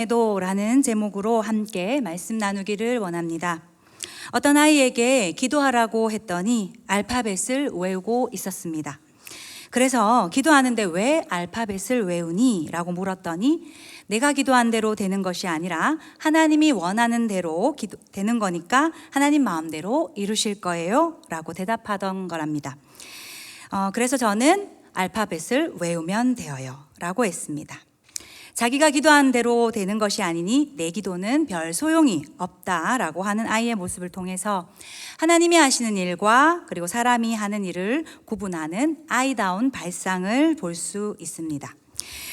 기도라는 제목으로 함께 말씀 나누기를 원합니다. 어떤 아이에게 기도하라고 했더니 알파벳을 외우고 있었습니다. 그래서 기도하는데 왜 알파벳을 외우니? 라고 물었더니 내가 기도한 대로 되는 것이 아니라 하나님이 원하는 대로 되는 거니까 하나님 마음대로 이루실 거예요 라고 대답하던 거랍니다. 그래서 저는 알파벳을 외우면 되어요 라고 했습니다. 자기가 기도한 대로 되는 것이 아니니 내 기도는 별 소용이 없다라고 하는 아이의 모습을 통해서 하나님이 하시는 일과 그리고 사람이 하는 일을 구분하는 아이다운 발상을 볼 수 있습니다.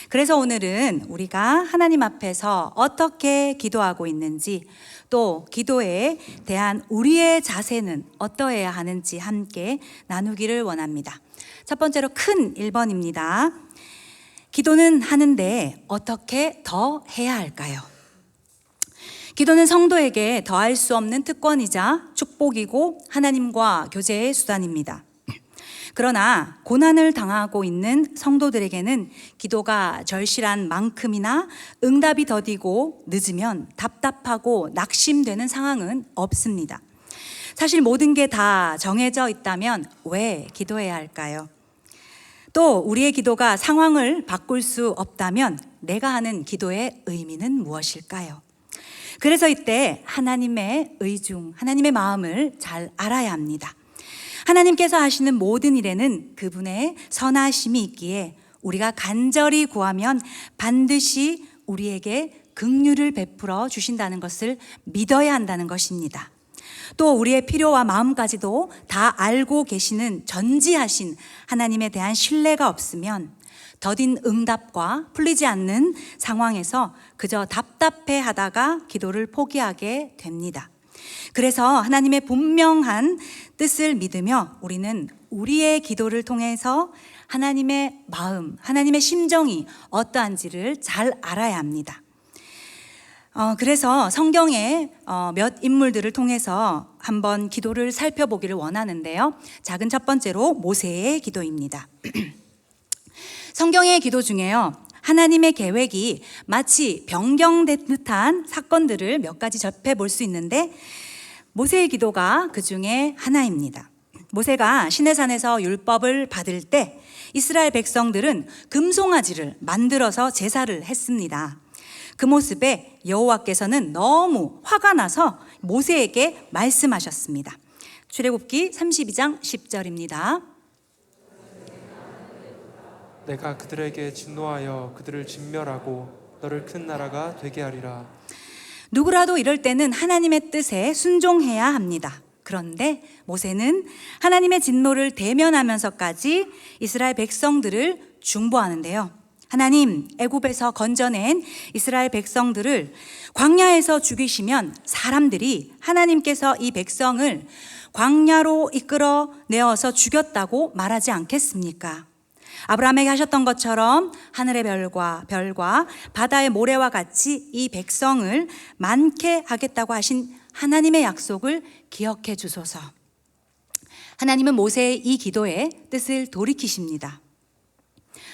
그래서 오늘은 우리가 하나님 앞에서 어떻게 기도하고 있는지, 또 기도에 대한 우리의 자세는 어떠해야 하는지 함께 나누기를 원합니다. 첫 번째로 큰 1번입니다. 기도는 하는데 어떻게 더 해야 할까요? 기도는 성도에게 더할 수 없는 특권이자 축복이고 하나님과 교제의 수단입니다. 그러나 고난을 당하고 있는 성도들에게는 기도가 절실한 만큼이나 응답이 더디고 늦으면 답답하고 낙심되는 상황은 없습니다. 사실 모든 게 다 정해져 있다면 왜 기도해야 할까요? 또 우리의 기도가 상황을 바꿀 수 없다면 내가 하는 기도의 의미는 무엇일까요? 그래서 이때 하나님의 의중, 하나님의 마음을 잘 알아야 합니다. 하나님께서 하시는 모든 일에는 그분의 선하심이 있기에 우리가 간절히 구하면 반드시 우리에게 긍휼을 베풀어 주신다는 것을 믿어야 한다는 것입니다. 또 우리의 필요와 마음까지도 다 알고 계시는 전지하신 하나님에 대한 신뢰가 없으면 더딘 응답과 풀리지 않는 상황에서 그저 답답해 하다가 기도를 포기하게 됩니다. 그래서 하나님의 분명한 뜻을 믿으며 우리는 우리의 기도를 통해서 하나님의 마음, 하나님의 심정이 어떠한지를 잘 알아야 합니다. 그래서 성경의 몇 인물들을 통해서 한번 기도를 살펴보기를 원하는데요. 작은 첫 번째로 모세의 기도입니다. 성경의 기도 중에요, 하나님의 계획이 마치 변경된 듯한 사건들을 몇 가지 접해볼 수 있는데 모세의 기도가 그 중에 하나입니다. 모세가 시내산에서 율법을 받을 때 이스라엘 백성들은 금송아지를 만들어서 제사를 했습니다. 그 모습에 여호와께서는 너무 화가 나서 모세에게 말씀하셨습니다. 출애굽기 32장 10절입니다. 내가 그들에게 진노하여 그들을 진멸하고 너를 큰 나라가 되게 하리라. 누구라도 이럴 때는 하나님의 뜻에 순종해야 합니다. 그런데 모세는 하나님의 진노를 대면하면서까지 이스라엘 백성들을 중보하는데요. 하나님, 애굽에서 건져낸 이스라엘 백성들을 광야에서 죽이시면 사람들이 하나님께서 이 백성을 광야로 이끌어 내어서 죽였다고 말하지 않겠습니까? 아브라함에게 하셨던 것처럼 하늘의 별과 바다의 모래와 같이 이 백성을 많게 하겠다고 하신 하나님의 약속을 기억해 주소서. 하나님은 모세의 이 기도의 뜻을 돌이키십니다.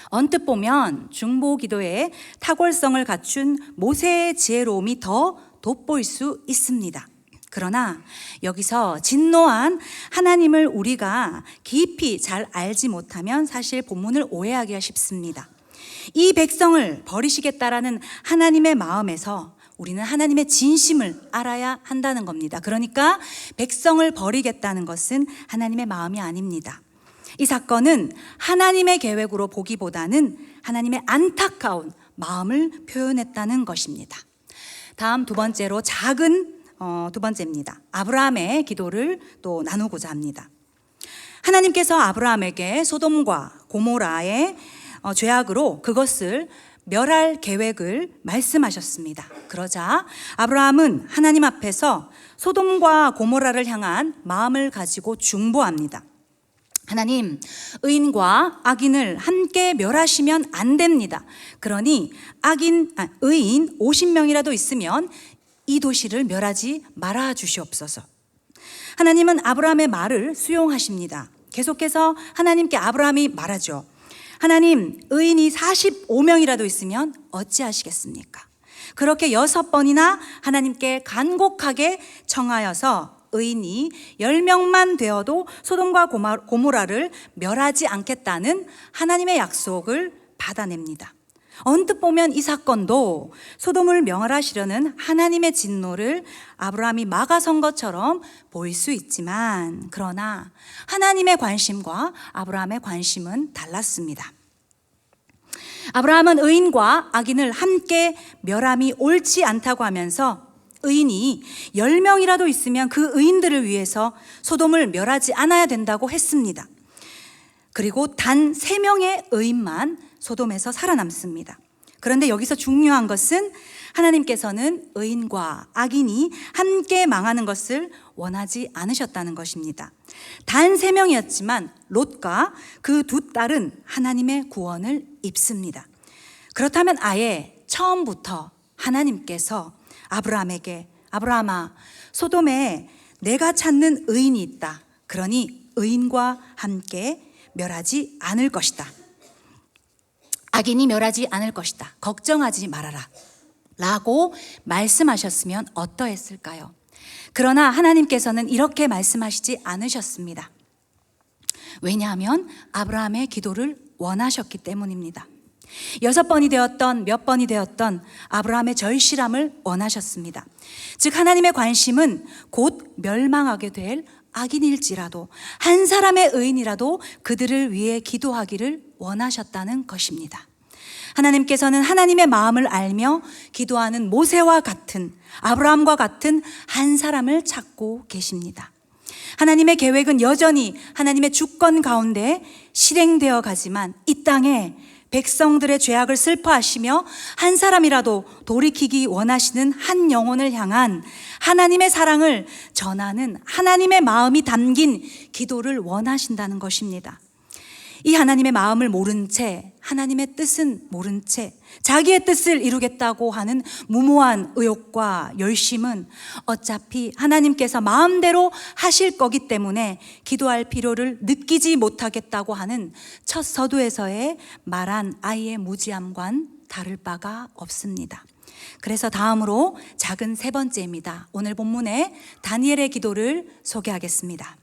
언뜻 보면 중보 기도에 탁월성을 갖춘 모세의 지혜로움이 더 돋보일 수 있습니다. 그러나 여기서 진노한 하나님을 우리가 깊이 잘 알지 못하면 사실 본문을 오해하기가 쉽습니다. 이 백성을 버리시겠다라는 하나님의 마음에서 우리는 하나님의 진심을 알아야 한다는 겁니다. 그러니까 백성을 버리겠다는 것은 하나님의 마음이 아닙니다. 이 사건은 하나님의 계획으로 보기보다는 하나님의 안타까운 마음을 표현했다는 것입니다. 다음 두 번째로 작은 두 번째입니다. 아브라함의 기도를 또 나누고자 합니다. 하나님께서 아브라함에게 소돔과 고모라의 죄악으로 그것을 멸할 계획을 말씀하셨습니다. 그러자 아브라함은 하나님 앞에서 소돔과 고모라를 향한 마음을 가지고 중보합니다. 하나님, 의인과 악인을 함께 멸하시면 안 됩니다. 그러니 의인 50명이라도 있으면 이 도시를 멸하지 말아 주시옵소서. 하나님은 아브라함의 말을 수용하십니다. 계속해서 하나님께 아브라함이 말하죠. 하나님, 의인이 45명이라도 있으면 어찌하시겠습니까? 그렇게 6번이나 하나님께 간곡하게 청하여서 의인이 10명만 되어도 소돔과 고모라를 멸하지 않겠다는 하나님의 약속을 받아냅니다. 언뜻 보면 이 사건도 소돔을 멸하시려는 하나님의 진노를 아브라함이 막아선 것처럼 보일 수 있지만, 그러나 하나님의 관심과 아브라함의 관심은 달랐습니다. 아브라함은 의인과 악인을 함께 멸함이 옳지 않다고 하면서 의인이 10명이라도 있으면 그 의인들을 위해서 소돔을 멸하지 않아야 된다고 했습니다. 그리고 단 3명의 의인만 소돔에서 살아남습니다. 그런데 여기서 중요한 것은 하나님께서는 의인과 악인이 함께 망하는 것을 원하지 않으셨다는 것입니다. 단 3명이었지만 롯과 그 2딸은 하나님의 구원을 입습니다. 그렇다면 아예 처음부터 하나님께서 아브라함에게, 아브라함아, 소돔에 내가 찾는 의인이 있다. 그러니 의인과 함께 멸하지 않을 것이다. 악인이 멸하지 않을 것이다. 걱정하지 말아라. 라고 말씀하셨으면 어떠했을까요? 그러나 하나님께서는 이렇게 말씀하시지 않으셨습니다. 왜냐하면 아브라함의 기도를 원하셨기 때문입니다. 6번이 되었던 몇 번이 되었던 아브라함의 절실함을 원하셨습니다. 즉 하나님의 관심은 곧 멸망하게 될 악인일지라도 한 사람의 의인이라도 그들을 위해 기도하기를 원하셨다는 것입니다. 하나님께서는 하나님의 마음을 알며 기도하는 모세와 같은, 아브라함과 같은 한 사람을 찾고 계십니다. 하나님의 계획은 여전히 하나님의 주권 가운데 실행되어 가지만 이 땅에 백성들의 죄악을 슬퍼하시며 한 사람이라도 돌이키기 원하시는 한 영혼을 향한 하나님의 사랑을 전하는 하나님의 마음이 담긴 기도를 원하신다는 것입니다. 이 하나님의 마음을 모른 채, 하나님의 뜻은 모른 채 자기의 뜻을 이루겠다고 하는 무모한 의욕과 열심은 어차피 하나님께서 마음대로 하실 거기 때문에 기도할 필요를 느끼지 못하겠다고 하는 첫 서두에서의 말한 아이의 무지함과는 다를 바가 없습니다. 그래서 다음으로 작은 3번째입니다. 오늘 본문의 다니엘의 기도를 소개하겠습니다.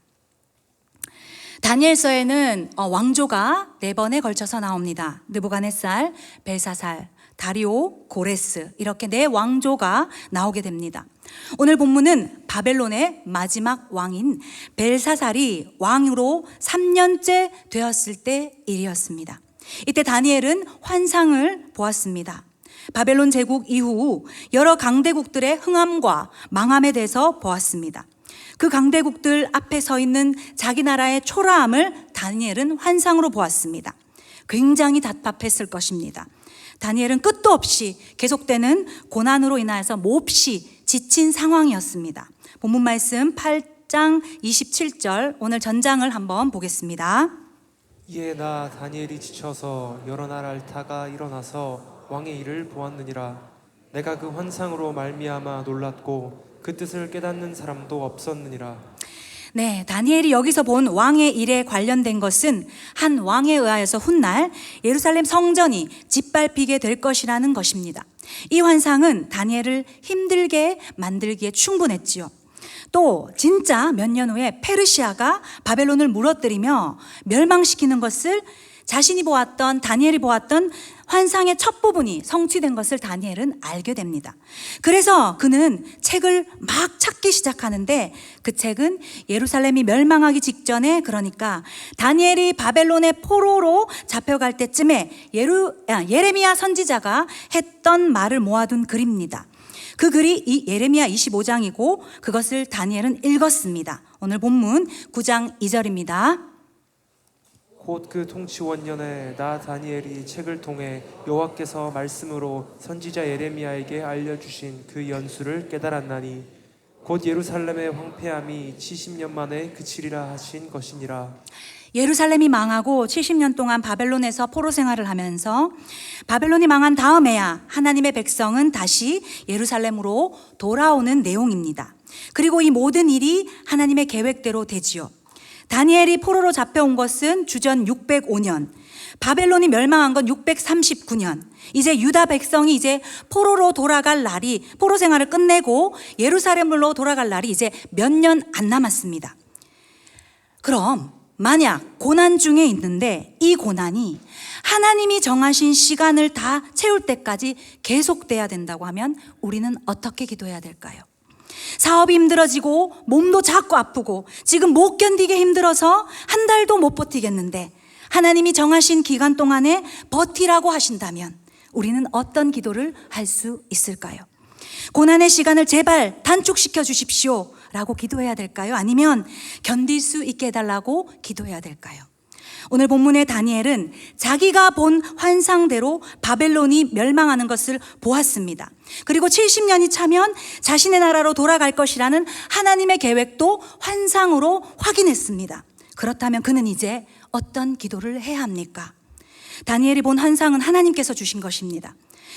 다니엘서에는 왕조가 4번에 걸쳐서 나옵니다. 느부갓네살, 벨사살, 다리오, 고레스, 이렇게 4왕조가 나오게 됩니다. 오늘 본문은 바벨론의 마지막 왕인 벨사살이 왕으로 3년째 되었을 때 일이었습니다. 이때 다니엘은 환상을 보았습니다. 바벨론 제국 이후 여러 강대국들의 흥함과 망함에 대해서 보았습니다. 그 강대국들 앞에 서 있는 자기 나라의 초라함을 다니엘은 환상으로 보았습니다. 굉장히 답답했을 것입니다. 다니엘은 끝도 없이 계속되는 고난으로 인하여서 몹시 지친 상황이었습니다. 본문 말씀 8장 27절, 오늘 전장을 한번 보겠습니다. 이에 나 다니엘이 지쳐서 여러 날 앓다가 일어나서 왕의 일을 보았느니라. 내가 그 환상으로 말미암아 놀랐고 그 뜻을 깨닫는 사람도 없었느니라. 네, 다니엘이 여기서 본 왕의 일에 관련된 것은 한 왕에 의하여서 훗날 예루살렘 성전이 짓밟히게 될 것이라는 것입니다. 이 환상은 다니엘을 힘들게 만들기에 충분했지요. 또 진짜 몇 년 후에 페르시아가 바벨론을 무너뜨리며 멸망시키는 것을 자신이 보았던, 다니엘이 보았던 환상의 첫 부분이 성취된 것을 다니엘은 알게 됩니다. 그래서 그는 책을 막 찾기 시작하는데 그 책은 예루살렘이 멸망하기 직전에, 그러니까 다니엘이 바벨론의 포로로 잡혀갈 때쯤에 예레미야 선지자가 했던 말을 모아둔 글입니다. 그 글이 이 예레미야 25장이고 그것을 다니엘은 읽었습니다. 오늘 본문 9장 2절입니다. 곧 그 통치원년에 나 다니엘이 책을 통해 여호와께서 말씀으로 선지자 예레미야에게 알려주신 그 연수를 깨달았나니 곧 예루살렘의 황폐함이 70년 만에 그치리라 하신 것이니라. 예루살렘이 망하고 70년 동안 바벨론에서 포로 생활을 하면서 바벨론이 망한 다음에야 하나님의 백성은 다시 예루살렘으로 돌아오는 내용입니다. 그리고 이 모든 일이 하나님의 계획대로 되지요. 다니엘이 포로로 잡혀온 것은 주전 605년, 바벨론이 멸망한 건 639년, 이제 유다 백성이 이제 포로로 돌아갈 날이, 포로 생활을 끝내고 예루살렘으로 돌아갈 날이 이제 몇 년 안 남았습니다. 그럼 만약 고난 중에 있는데 이 고난이 하나님이 정하신 시간을 다 채울 때까지 계속돼야 된다고 하면 우리는 어떻게 기도해야 될까요? 사업이 힘들어지고 몸도 자꾸 아프고 지금 못 견디게 힘들어서 한 달도 못 버티겠는데 하나님이 정하신 기간 동안에 버티라고 하신다면 우리는 어떤 기도를 할 수 있을까요? 고난의 시간을 제발 단축시켜 주십시오 라고 기도해야 될까요? 아니면 견딜 수 있게 해달라고 기도해야 될까요? 오늘 본문의 다니엘은 자기가 본 환상대로 바벨론이 멸망하는 것을 보았습니다. 그리고 70년이 차면 자신의 나라로 돌아갈 것이라는 하나님의 계획도 환상으로 확인했습니다. 그렇다면 그는 이제 어떤 기도를 해야 합니까? 다니엘이 본 환상은 하나님께서 주신 것입니다.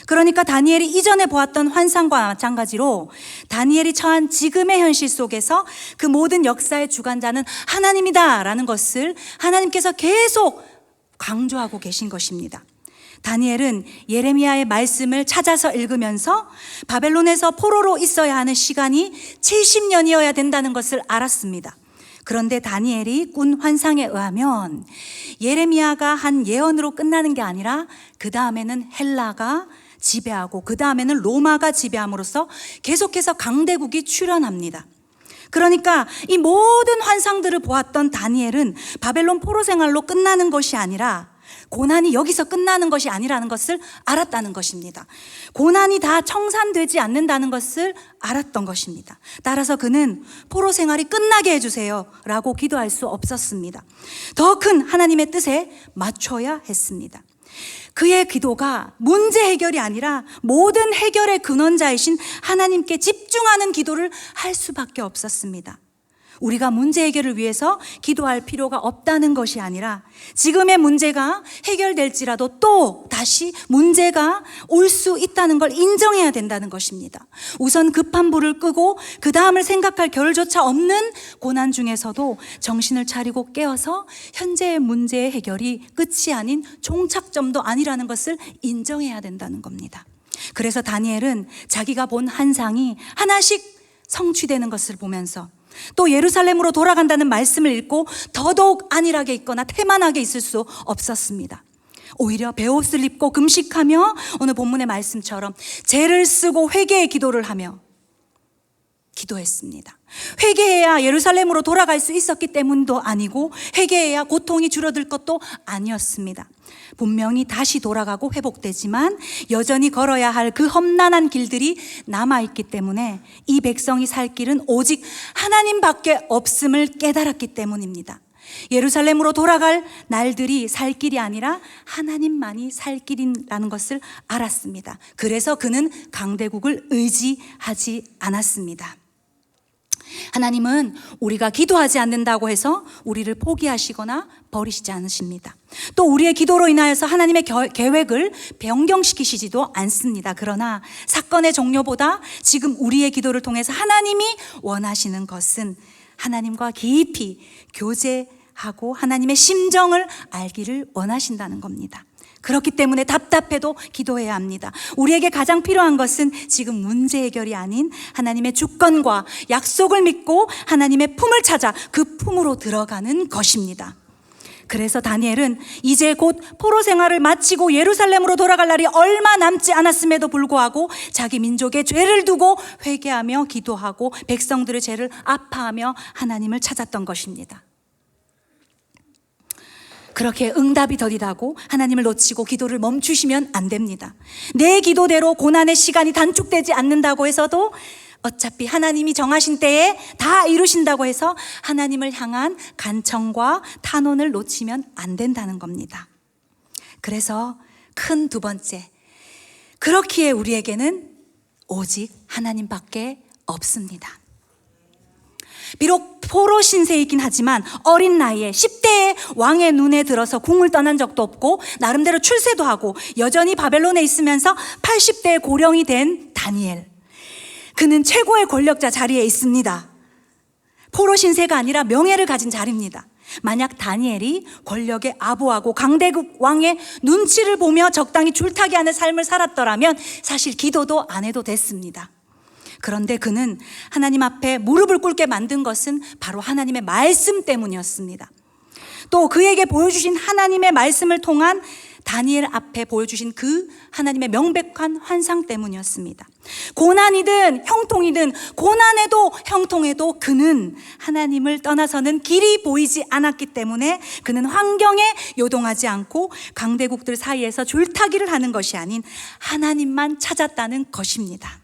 그러니까 다니엘이 이전에 보았던 환상과 마찬가지로 다니엘이 처한 지금의 현실 속에서 그 모든 역사의 주관자는 하나님이다라는 것을 하나님께서 계속 강조하고 계신 것입니다. 다니엘은 예레미야의 말씀을 찾아서 읽으면서 바벨론에서 포로로 있어야 하는 시간이 70년이어야 된다는 것을 알았습니다. 그런데 다니엘이 꾼 환상에 의하면 예레미야가 한 예언으로 끝나는 게 아니라 그 다음에는 헬라가 지배하고 그 다음에는 로마가 지배함으로써 계속해서 강대국이 출현합니다. 그러니까 이 모든 환상들을 보았던 다니엘은 바벨론 포로 생활로 끝나는 것이 아니라 고난이 여기서 끝나는 것이 아니라는 것을 알았다는 것입니다. 고난이 다 청산되지 않는다는 것을 알았던 것입니다. 따라서 그는 포로 생활이 끝나게 해주세요 라고 기도할 수 없었습니다. 더 큰 하나님의 뜻에 맞춰야 했습니다. 그의 기도가 문제 해결이 아니라 모든 해결의 근원자이신 하나님께 집중하는 기도를 할 수밖에 없었습니다. 우리가 문제 해결을 위해서 기도할 필요가 없다는 것이 아니라 지금의 문제가 해결될지라도 또 다시 문제가 올 수 있다는 걸 인정해야 된다는 것입니다. 우선 급한 불을 끄고 그 다음을 생각할 겨를조차 없는 고난 중에서도 정신을 차리고 깨어서 현재의 문제의 해결이 끝이 아닌 종착점도 아니라는 것을 인정해야 된다는 겁니다. 그래서 다니엘은 자기가 본 환상이 하나씩 성취되는 것을 보면서 또 예루살렘으로 돌아간다는 말씀을 읽고 더더욱 안일하게 있거나 태만하게 있을 수 없었습니다. 오히려 베옷을 입고 금식하며 오늘 본문의 말씀처럼 죄를 쓰고 회개의 기도를 하며 기도했습니다. 회개해야 예루살렘으로 돌아갈 수 있었기 때문도 아니고 회개해야 고통이 줄어들 것도 아니었습니다. 분명히 다시 돌아가고 회복되지만 여전히 걸어야 할 그 험난한 길들이 남아있기 때문에 이 백성이 살 길은 오직 하나님밖에 없음을 깨달았기 때문입니다. 예루살렘으로 돌아갈 날들이 살 길이 아니라 하나님만이 살 길이라는 것을 알았습니다. 그래서 그는 강대국을 의지하지 않았습니다. 하나님은 우리가 기도하지 않는다고 해서 우리를 포기하시거나 버리시지 않으십니다. 또 우리의 기도로 인하여서 하나님의 계획을 변경시키시지도 않습니다. 그러나 사건의 종료보다 지금 우리의 기도를 통해서 하나님이 원하시는 것은 하나님과 깊이 교제하고 하나님의 심정을 알기를 원하신다는 겁니다. 그렇기 때문에 답답해도 기도해야 합니다. 우리에게 가장 필요한 것은 지금 문제 해결이 아닌 하나님의 주권과 약속을 믿고 하나님의 품을 찾아 그 품으로 들어가는 것입니다. 그래서 다니엘은 이제 곧 포로 생활을 마치고 예루살렘으로 돌아갈 날이 얼마 남지 않았음에도 불구하고 자기 민족의 죄를 두고 회개하며 기도하고 백성들의 죄를 아파하며 하나님을 찾았던 것입니다. 그렇게 응답이 더디다고 하나님을 놓치고 기도를 멈추시면 안 됩니다. 내 기도대로 고난의 시간이 단축되지 않는다고 해서도 어차피 하나님이 정하신 때에 다 이루신다고 해서 하나님을 향한 간청과 탄원을 놓치면 안 된다는 겁니다. 그래서 큰 두 번째, 그렇기에 우리에게는 오직 하나님밖에 없습니다. 비록 포로 신세이긴 하지만 어린 나이에 10대의 왕의 눈에 들어서 궁을 떠난 적도 없고 나름대로 출세도 하고 여전히 바벨론에 있으면서 80대의 고령이 된 다니엘, 그는 최고의 권력자 자리에 있습니다. 포로 신세가 아니라 명예를 가진 자리입니다. 만약 다니엘이 권력의 아부하고 강대국 왕의 눈치를 보며 적당히 줄타기 하는 삶을 살았더라면 사실 기도도 안 해도 됐습니다. 그런데 그는 하나님 앞에 무릎을 꿇게 만든 것은 바로 하나님의 말씀 때문이었습니다. 또 그에게 보여주신 하나님의 말씀을 통한 다니엘 앞에 보여주신 그 하나님의 명백한 환상 때문이었습니다. 고난이든 형통이든 고난에도 형통에도 그는 하나님을 떠나서는 길이 보이지 않았기 때문에 그는 환경에 요동하지 않고 강대국들 사이에서 줄타기를 하는 것이 아닌 하나님만 찾았다는 것입니다.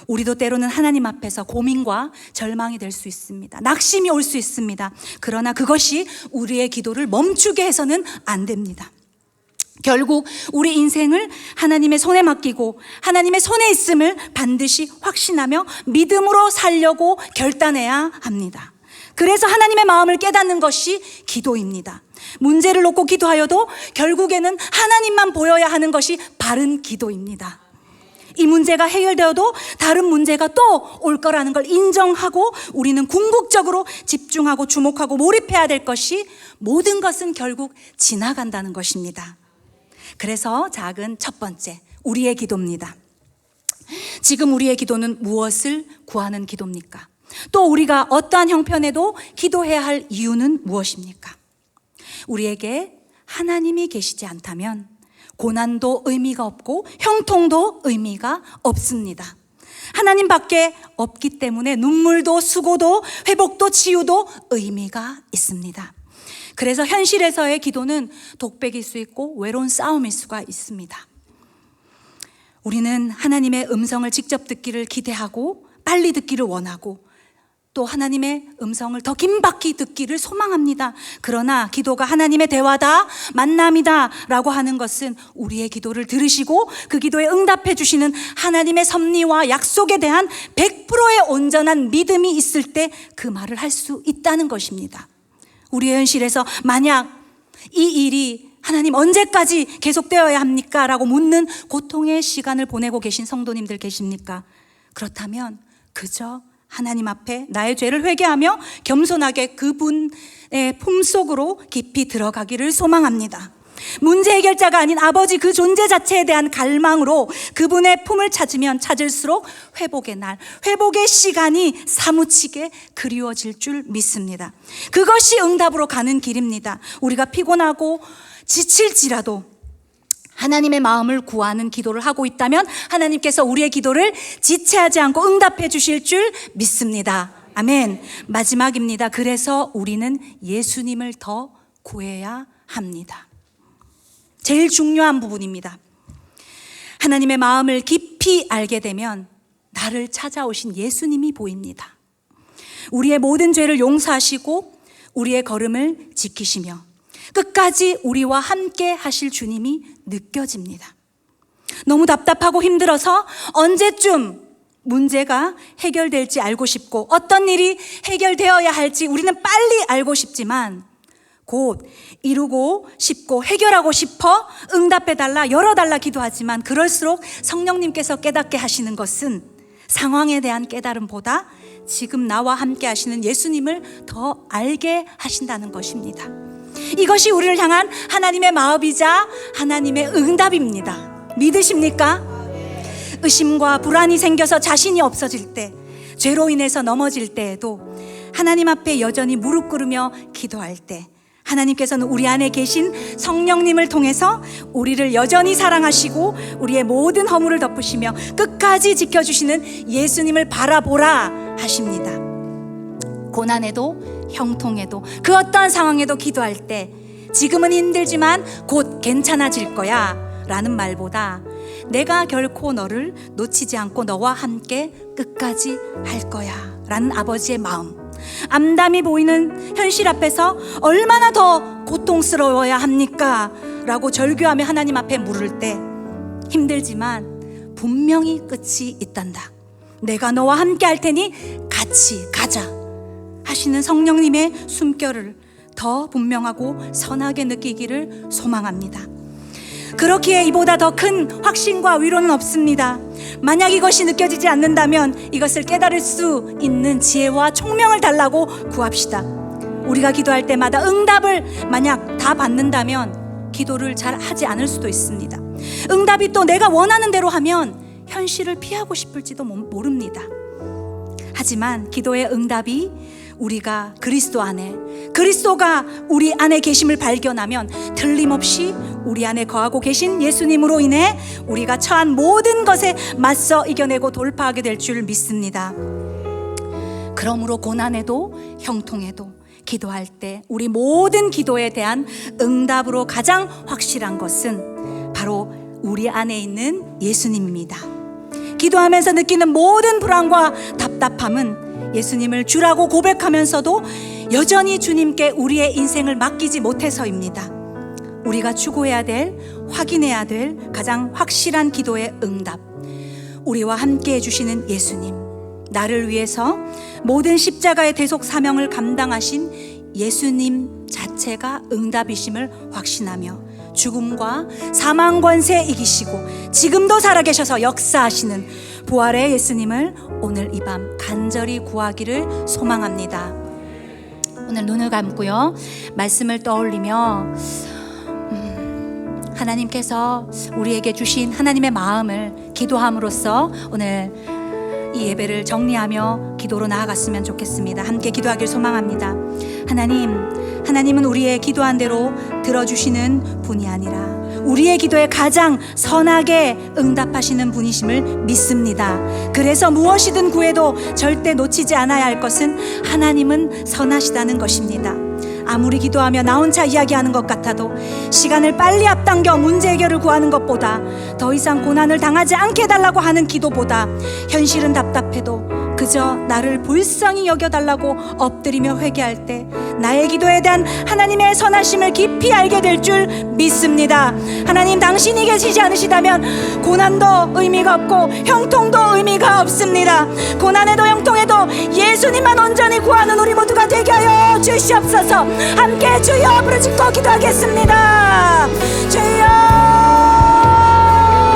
우리도 때로는 하나님 앞에서 고민과 절망이 될 수 있습니다. 낙심이 올 수 있습니다. 그러나 그것이 우리의 기도를 멈추게 해서는 안 됩니다. 결국 우리 인생을 하나님의 손에 맡기고 하나님의 손에 있음을 반드시 확신하며 믿음으로 살려고 결단해야 합니다. 그래서 하나님의 마음을 깨닫는 것이 기도입니다. 문제를 놓고 기도하여도 결국에는 하나님만 보여야 하는 것이 바른 기도입니다. 이 문제가 해결되어도 다른 문제가 또 올 거라는 걸 인정하고 우리는 궁극적으로 집중하고 주목하고 몰입해야 될 것이 모든 것은 결국 지나간다는 것입니다. 그래서 작은 첫 번째, 우리의 기도입니다. 지금 우리의 기도는 무엇을 구하는 기도입니까? 또 우리가 어떠한 형편에도 기도해야 할 이유는 무엇입니까? 우리에게 하나님이 계시지 않다면 고난도 의미가 없고 형통도 의미가 없습니다. 하나님 밖에 없기 때문에 눈물도 수고도 회복도 치유도 의미가 있습니다. 그래서 현실에서의 기도는 독백일 수 있고 외로운 싸움일 수가 있습니다. 우리는 하나님의 음성을 직접 듣기를 기대하고 빨리 듣기를 원하고 또 하나님의 음성을 더 긴박히 듣기를 소망합니다. 그러나 기도가 하나님의 대화다, 만남이다 라고 하는 것은 우리의 기도를 들으시고 그 기도에 응답해 주시는 하나님의 섭리와 약속에 대한 100%의 온전한 믿음이 있을 때 그 말을 할 수 있다는 것입니다. 우리의 현실에서 만약 이 일이 하나님 언제까지 계속되어야 합니까? 라고 묻는 고통의 시간을 보내고 계신 성도님들 계십니까? 그렇다면 그저 하나님 앞에 나의 죄를 회개하며 겸손하게 그분의 품속으로 깊이 들어가기를 소망합니다. 문제 해결자가 아닌 아버지 그 존재 자체에 대한 갈망으로 그분의 품을 찾으면 찾을수록 회복의 날, 회복의 시간이 사무치게 그리워질 줄 믿습니다. 그것이 응답으로 가는 길입니다. 우리가 피곤하고 지칠지라도 하나님의 마음을 구하는 기도를 하고 있다면 하나님께서 우리의 기도를 지체하지 않고 응답해 주실 줄 믿습니다. 아멘. 마지막입니다. 그래서 우리는 예수님을 더 구해야 합니다. 제일 중요한 부분입니다. 하나님의 마음을 깊이 알게 되면 나를 찾아오신 예수님이 보입니다. 우리의 모든 죄를 용서하시고 우리의 걸음을 지키시며 끝까지 우리와 함께 하실 주님이 느껴집니다. 너무 답답하고 힘들어서 언제쯤 문제가 해결될지 알고 싶고 어떤 일이 해결되어야 할지 우리는 빨리 알고 싶지만 곧 이루고 싶고 해결하고 싶어 응답해달라 열어달라 기도하지만 그럴수록 성령님께서 깨닫게 하시는 것은 상황에 대한 깨달음보다 지금 나와 함께 하시는 예수님을 더 알게 하신다는 것입니다. 이것이 우리를 향한 하나님의 마음이자 하나님의 응답입니다. 믿으십니까? 의심과 불안이 생겨서 자신이 없어질 때, 죄로 인해서 넘어질 때에도 하나님 앞에 여전히 무릎 꿇으며 기도할 때 하나님께서는 우리 안에 계신 성령님을 통해서 우리를 여전히 사랑하시고 우리의 모든 허물을 덮으시며 끝까지 지켜주시는 예수님을 바라보라 하십니다. 고난에도 형통에도 그 어떠한 상황에도 기도할 때 지금은 힘들지만 곧 괜찮아질 거야 라는 말보다 내가 결코 너를 놓치지 않고 너와 함께 끝까지 할 거야 라는 아버지의 마음, 암담히 보이는 현실 앞에서 얼마나 더 고통스러워야 합니까? 라고 절규하며 하나님 앞에 물을 때 힘들지만 분명히 끝이 있단다. 내가 너와 함께 할 테니 같이 가자 하시는 성령님의 숨결을 더 분명하고 선하게 느끼기를 소망합니다. 그렇기에 이보다 더 큰 확신과 위로는 없습니다. 만약 이것이 느껴지지 않는다면 이것을 깨달을 수 있는 지혜와 총명을 달라고 구합시다. 우리가 기도할 때마다 응답을 만약 다 받는다면 기도를 잘 하지 않을 수도 있습니다. 응답이 또 내가 원하는 대로 하면 현실을 피하고 싶을지도 모릅니다. 하지만 기도의 응답이 우리가 그리스도 안에, 그리스도가 우리 안에 계심을 발견하면 틀림없이 우리 안에 거하고 계신 예수님으로 인해 우리가 처한 모든 것에 맞서 이겨내고 돌파하게 될 줄 믿습니다. 그러므로 고난에도 형통에도 기도할 때 우리 모든 기도에 대한 응답으로 가장 확실한 것은 바로 우리 안에 있는 예수님입니다. 기도하면서 느끼는 모든 불안과 답답함은 예수님을 주라고 고백하면서도 여전히 주님께 우리의 인생을 맡기지 못해서입니다. 우리가 추구해야 될, 확인해야 될 가장 확실한 기도의 응답, 우리와 함께 해주시는 예수님, 나를 위해서 모든 십자가의 대속 사명을 감당하신 예수님 자체가 응답이심을 확신하며 죽음과 사망 권세 이기시고 지금도 살아계셔서 역사하시는 부활의 예수님을 오늘 이 밤 간절히 구하기를 소망합니다. 오늘 눈을 감고요, 말씀을 떠올리며 하나님께서 우리에게 주신 하나님의 마음을 기도함으로써 오늘 이 예배를 정리하며 기도로 나아갔으면 좋겠습니다. 함께 기도하길 소망합니다. 하나님은 우리의 기도한 대로 들어주시는 분이 아니라 우리의 기도에 가장 선하게 응답하시는 분이심을 믿습니다. 그래서 무엇이든 구해도 절대 놓치지 않아야 할 것은 하나님은 선하시다는 것입니다. 아무리 기도하며 나 혼자 이야기하는 것 같아도 시간을 빨리 앞당겨 문제 해결을 구하는 것보다 더 이상 고난을 당하지 않게 해달라고 하는 기도보다 현실은 답답해도 그저 나를 불쌍히 여겨달라고 엎드리며 회개할 때 나의 기도에 대한 하나님의 선하심을 깊이 알게 될 줄 믿습니다. 하나님, 당신이 계시지 않으시다면 고난도 의미가 없고 형통도 의미가 없습니다. 고난에도 형통에도 예수님만 온전히 구하는 우리 모두가 되게 하여 주시옵소서. 함께 주여 부르짖고 기도하겠습니다.